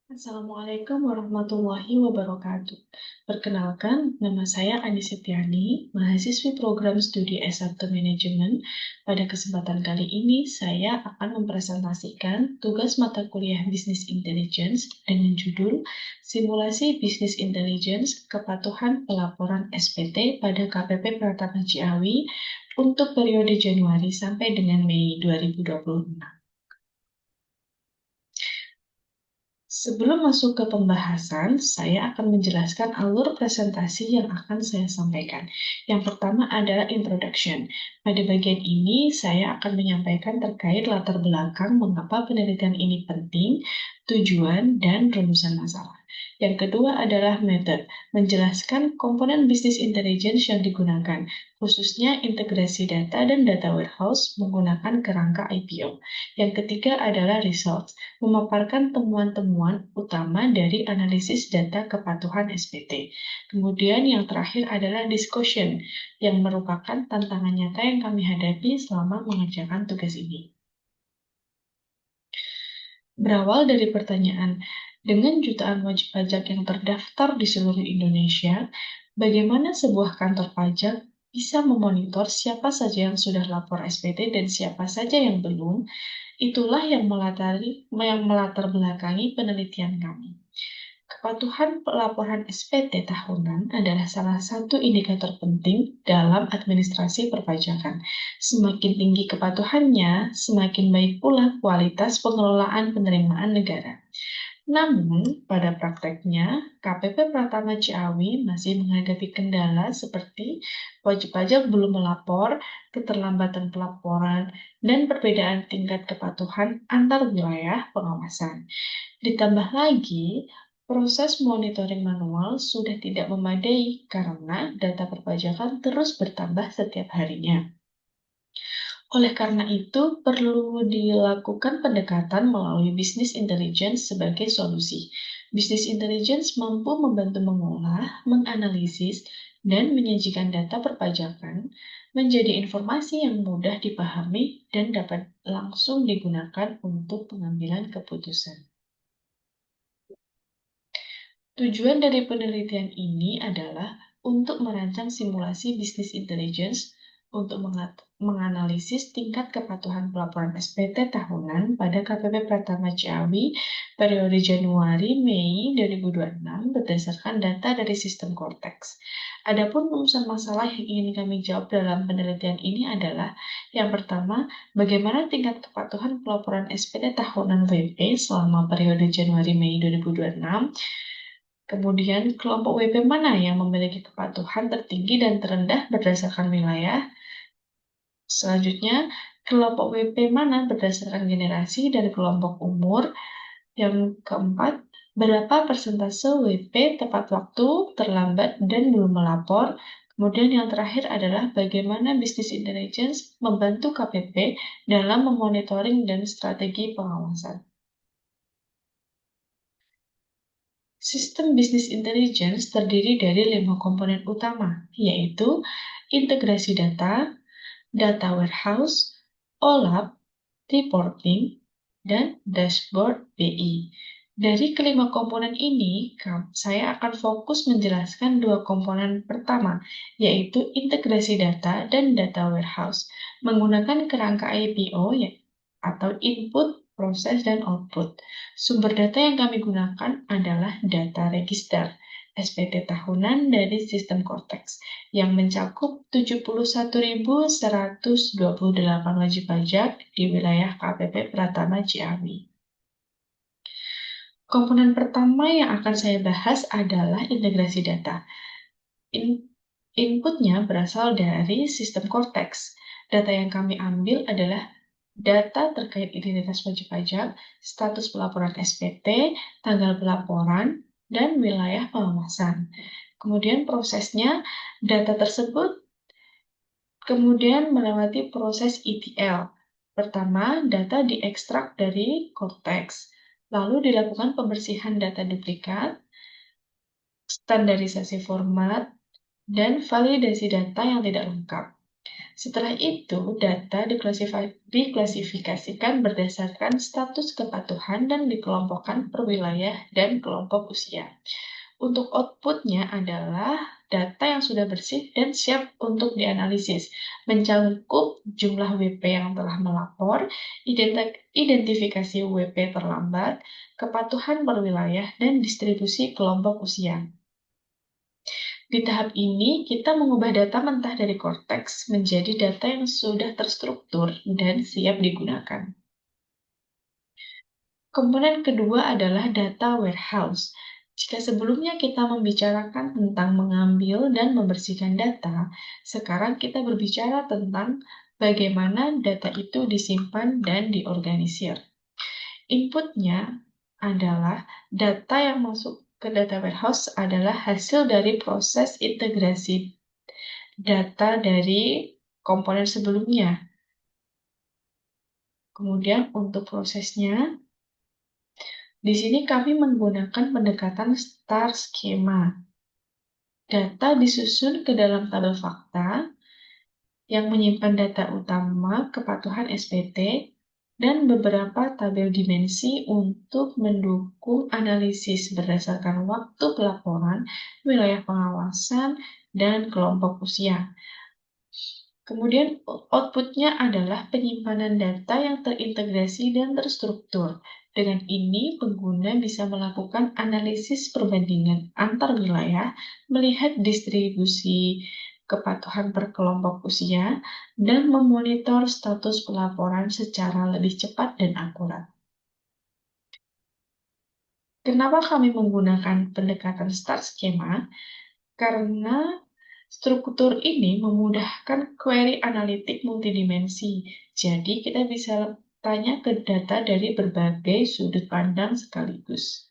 Assalamualaikum warahmatullahi wabarakatuh. Perkenalkan, nama saya Ani Setiani, mahasiswi program studi S1 Manajemen. Pada kesempatan kali ini, saya akan mempresentasikan tugas mata kuliah Business Intelligence dengan judul Simulasi Business Intelligence Kepatuhan Pelaporan SPT pada KPP Pratama Ciawi untuk periode Januari sampai dengan Mei 2026. Sebelum masuk ke pembahasan, saya akan menjelaskan alur presentasi yang akan saya sampaikan. Yang pertama adalah introduction. Pada bagian ini, saya akan menyampaikan terkait latar belakang mengapa penelitian ini penting, tujuan, dan rumusan masalah. Yang kedua adalah method, menjelaskan komponen bisnis intelligence yang digunakan, khususnya integrasi data dan data warehouse menggunakan kerangka IPO. Yang ketiga adalah results, memaparkan temuan-temuan utama dari analisis data kepatuhan SPT. Kemudian yang terakhir adalah discussion, yang merupakan tantangan nyata yang kami hadapi selama mengerjakan tugas ini. Berawal dari pertanyaan, dengan jutaan wajib pajak yang terdaftar di seluruh Indonesia, bagaimana sebuah kantor pajak bisa memonitor siapa saja yang sudah lapor SPT dan siapa saja yang belum? Itulah yang melatar belakangi penelitian kami. Kepatuhan pelaporan SPT tahunan adalah salah satu indikator penting dalam administrasi perpajakan. Semakin tinggi kepatuhannya, semakin baik pula kualitas pengelolaan penerimaan negara. Namun, pada prakteknya, KPP Pratama Ciawi masih menghadapi kendala seperti wajib pajak belum melapor, keterlambatan pelaporan, dan perbedaan tingkat kepatuhan antar wilayah pengawasan. Ditambah lagi, proses monitoring manual sudah tidak memadai karena data perpajakan terus bertambah setiap harinya. Oleh karena itu, perlu dilakukan pendekatan melalui business intelligence sebagai solusi. Business intelligence mampu membantu mengolah, menganalisis, dan menyajikan data perpajakan menjadi informasi yang mudah dipahami dan dapat langsung digunakan untuk pengambilan keputusan. Tujuan dari penelitian ini adalah untuk merancang simulasi bisnis intelligence untuk menganalisis tingkat kepatuhan pelaporan SPT tahunan pada KPP Pratama Ciawi periode Januari-Mei 2026 berdasarkan data dari sistem Cortex. Adapun rumusan masalah yang ingin kami jawab dalam penelitian ini adalah yang pertama, bagaimana tingkat kepatuhan pelaporan SPT tahunan WP selama periode Januari-Mei 2026. Kemudian, kelompok WP mana yang memiliki kepatuhan tertinggi dan terendah berdasarkan wilayah? Selanjutnya, kelompok WP mana berdasarkan generasi dan kelompok umur? Yang keempat, berapa persentase WP tepat waktu, terlambat, dan belum melapor? Kemudian yang terakhir adalah bagaimana bisnis intelligence membantu KPP dalam memonitoring dan strategi pengawasan. Sistem bisnis intelligence terdiri dari 5 komponen utama, yaitu integrasi data, data warehouse, OLAP, reporting, dan dashboard BI. Dari kelima komponen ini, saya akan fokus menjelaskan dua komponen pertama, yaitu integrasi data dan data warehouse, menggunakan kerangka IPO atau input, proses, dan output. Sumber data yang kami gunakan adalah data register, SPT tahunan dari sistem Cortex, yang mencakup 71.128 wajib pajak di wilayah KPP Pratama Ciawi. Komponen pertama yang akan saya bahas adalah integrasi data. Inputnya berasal dari sistem Cortex. Data yang kami ambil adalah data terkait identitas wajib pajak, status pelaporan SPT, tanggal pelaporan, dan wilayah pengawasan. Kemudian prosesnya, data tersebut kemudian melewati proses ETL. Pertama, data diekstrak dari Cortex, lalu dilakukan pembersihan data duplikat, standarisasi format, dan validasi data yang tidak lengkap. Setelah itu, data diklasifikasikan berdasarkan status kepatuhan dan dikelompokkan per wilayah dan kelompok usia. Untuk outputnya adalah data yang sudah bersih dan siap untuk dianalisis, mencakup jumlah WP yang telah melapor, identifikasi WP terlambat, kepatuhan per wilayah, dan distribusi kelompok usia. Di tahap ini, kita mengubah data mentah dari Cortex menjadi data yang sudah terstruktur dan siap digunakan. Komponen kedua adalah data warehouse. Jika sebelumnya kita membicarakan tentang mengambil dan membersihkan data, sekarang kita berbicara tentang bagaimana data itu disimpan dan diorganisir. Inputnya adalah data yang masuk ke data warehouse adalah hasil dari proses integrasi data dari komponen sebelumnya. Kemudian untuk prosesnya, di sini kami menggunakan pendekatan star schema. Data disusun ke dalam tabel fakta yang menyimpan data utama kepatuhan SPT dan beberapa tabel dimensi untuk mendukung analisis berdasarkan waktu pelaporan, wilayah pengawasan, dan kelompok usia. Kemudian outputnya adalah penyimpanan data yang terintegrasi dan terstruktur. Dengan ini, pengguna bisa melakukan analisis perbandingan antar wilayah, melihat distribusi kepatuhan per kelompok usia, dan memonitor status pelaporan secara lebih cepat dan akurat. Kenapa kami menggunakan pendekatan star schema? Karena struktur ini memudahkan query analitik multidimensi. Jadi, kita bisa tanya ke data dari berbagai sudut pandang sekaligus.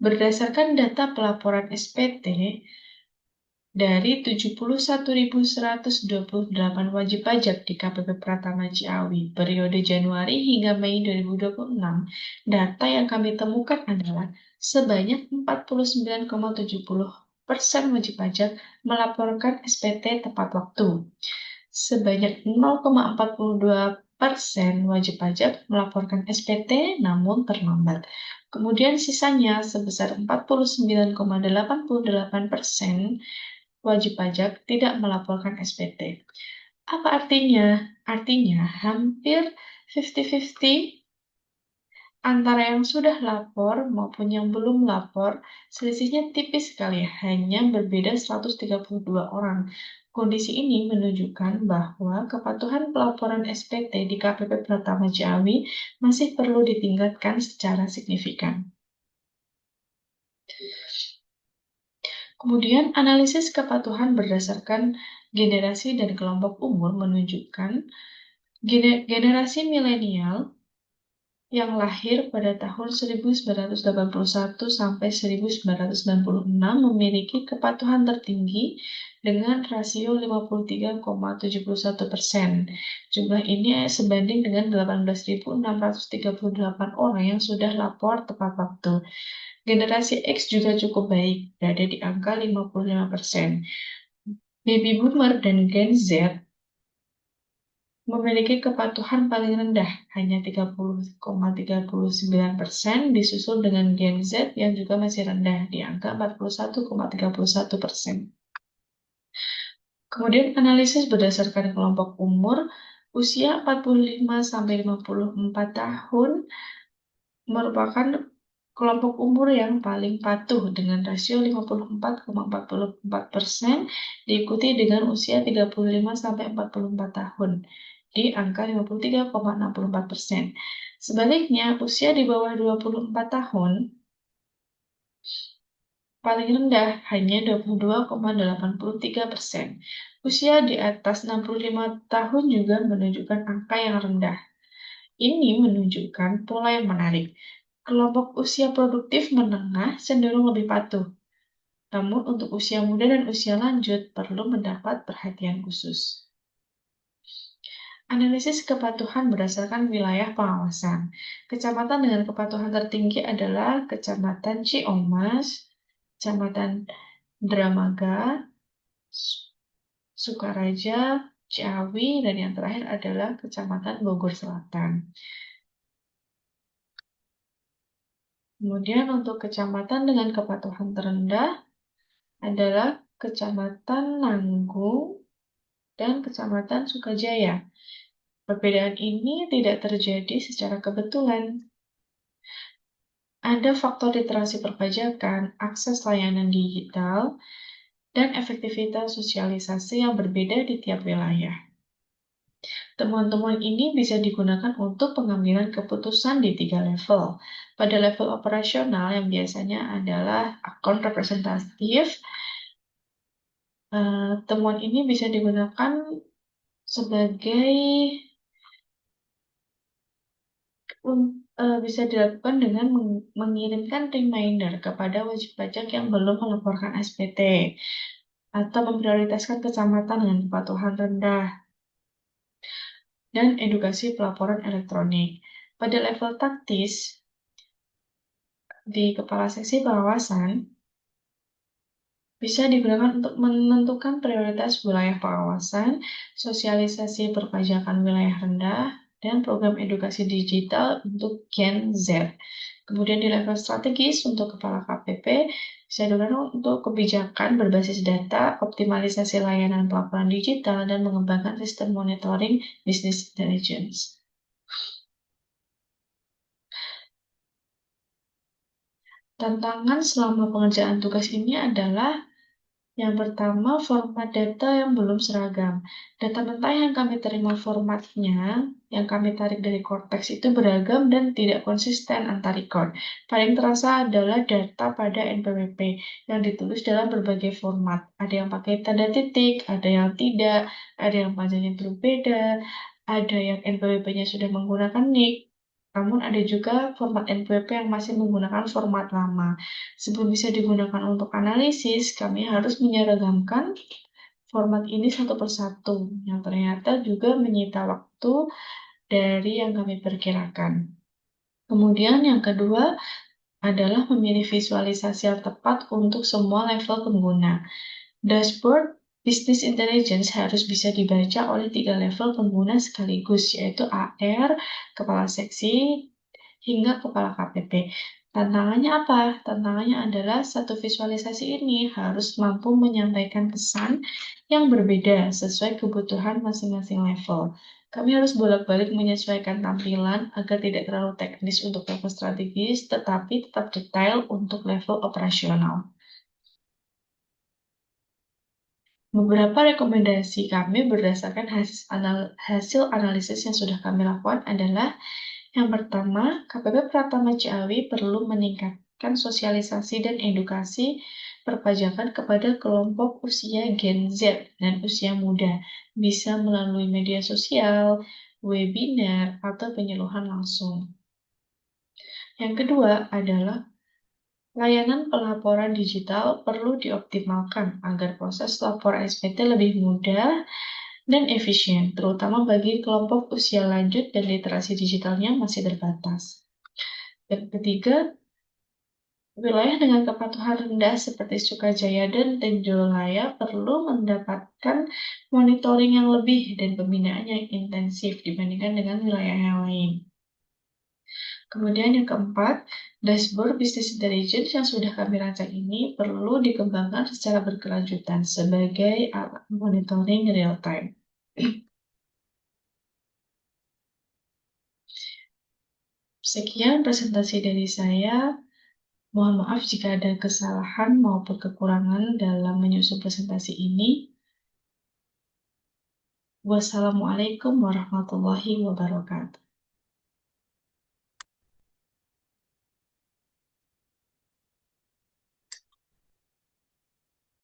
Berdasarkan data pelaporan SPT, dari 71.128 wajib pajak di KPP Pratama Ciawi periode Januari hingga Mei 2026, data yang kami temukan adalah sebanyak 49,70% wajib pajak melaporkan SPT tepat waktu. Sebanyak 0,42% wajib pajak melaporkan SPT namun terlambat. Kemudian sisanya sebesar 49,88% wajib pajak tidak melaporkan SPT. Apa artinya? Artinya hampir 50-50 antara yang sudah lapor maupun yang belum lapor, selisihnya tipis sekali, hanya berbeda 132 orang. Kondisi ini menunjukkan bahwa kepatuhan pelaporan SPT di KPP Pratama Ciawi masih perlu ditingkatkan secara signifikan. Kemudian, analisis kepatuhan berdasarkan generasi dan kelompok umur menunjukkan generasi milenial yang lahir pada tahun 1981 sampai 1996 memiliki kepatuhan tertinggi dengan rasio 53,71%. Jumlah ini sebanding dengan 18.638 orang yang sudah lapor tepat waktu. Generasi X juga cukup baik, berada di angka 55%. Baby Boomer dan Gen Z memiliki kepatuhan paling rendah, hanya 30,39%, disusul dengan Gen Z yang juga masih rendah, di angka 41,31%. Kemudian analisis berdasarkan kelompok umur, usia 45-54 tahun merupakan kelompok umur yang paling patuh dengan rasio 54,44%, diikuti dengan usia 35-44 tahun di angka 53,64%. Sebaliknya, usia di bawah 24 tahun paling rendah, hanya 22,83%. Usia di atas 65 tahun juga menunjukkan angka yang rendah. Ini menunjukkan pola yang menarik. Kelompok usia produktif menengah cenderung lebih patuh. Namun untuk usia muda dan usia lanjut perlu mendapat perhatian khusus. Analisis kepatuhan berdasarkan wilayah pengawasan. Kecamatan dengan kepatuhan tertinggi adalah Kecamatan Ciomas, Kecamatan Dramaga, Sukaraja, Ciawi, dan yang terakhir adalah Kecamatan Bogor Selatan. Kemudian untuk kecamatan dengan kepatuhan terendah adalah Kecamatan Nanggung dan Kecamatan Sukajaya. Perbedaan ini tidak terjadi secara kebetulan. Ada faktor literasi perpajakan, akses layanan digital, dan efektivitas sosialisasi yang berbeda di tiap wilayah. Temuan-temuan ini bisa digunakan untuk pengambilan keputusan di 3 level. Pada level operasional yang biasanya adalah akun representatif, temuan ini bisa digunakan sebagai bisa dilakukan dengan mengirimkan reminder kepada wajib pajak yang belum melaporkan SPT atau memprioritaskan kecamatan dengan kepatuhan rendah dan edukasi pelaporan elektronik. Pada level taktis, di kepala seksi pengawasan bisa digunakan untuk menentukan prioritas wilayah pengawasan, sosialisasi perpajakan wilayah rendah, dan program edukasi digital untuk Gen Z. Kemudian di level strategis untuk kepala KPP, bisa digunakan untuk kebijakan berbasis data, optimalisasi layanan pelaporan digital, dan mengembangkan sistem monitoring business intelligence. Tantangan selama pengerjaan tugas ini adalah yang pertama, format data yang belum seragam. Data mentah yang kami terima formatnya, yang kami tarik dari Cortex itu beragam dan tidak konsisten antar record. Paling terasa adalah data pada NPWP yang ditulis dalam berbagai format. Ada yang pakai tanda titik, ada yang tidak, ada yang panjangnya berbeda, ada yang NPWP-nya sudah menggunakan NIK, namun ada juga format NPWP yang masih menggunakan format lama. Sebelum bisa digunakan untuk analisis, kami harus menyeragamkan format ini satu persatu, yang ternyata juga menyita waktu dari yang kami perkirakan. Kemudian yang kedua adalah memilih visualisasi yang tepat untuk semua level pengguna. Dashboard Business Intelligence harus bisa dibaca oleh 3 level pengguna sekaligus, yaitu AR, Kepala Seksi, hingga Kepala KPP. Tantangannya apa? Tantangannya adalah satu visualisasi ini harus mampu menyampaikan pesan yang berbeda sesuai kebutuhan masing-masing level. Kami harus bolak-balik menyesuaikan tampilan agar tidak terlalu teknis untuk level strategis, tetapi tetap detail untuk level operasional. Beberapa rekomendasi kami berdasarkan hasil analisis yang sudah kami lakukan adalah yang pertama, KPP Pratama Ciawi perlu meningkatkan sosialisasi dan edukasi perpajakan kepada kelompok usia Gen Z dan usia muda, bisa melalui media sosial, webinar, atau penyuluhan langsung. Yang kedua adalah layanan pelaporan digital perlu dioptimalkan agar proses lapor SPT lebih mudah dan efisien, terutama bagi kelompok usia lanjut dan literasi digitalnya masih terbatas. Yang ketiga, wilayah dengan kepatuhan rendah seperti Sukajaya dan Tenjolaya perlu mendapatkan monitoring yang lebih dan pembinaan yang intensif dibandingkan dengan wilayah yang lain. Kemudian yang keempat, dashboard business intelligence yang sudah kami rancang ini perlu dikembangkan secara berkelanjutan sebagai alat monitoring real time. Sekian presentasi dari saya. Mohon maaf jika ada kesalahan maupun kekurangan dalam menyusun presentasi ini. Wassalamualaikum warahmatullahi wabarakatuh.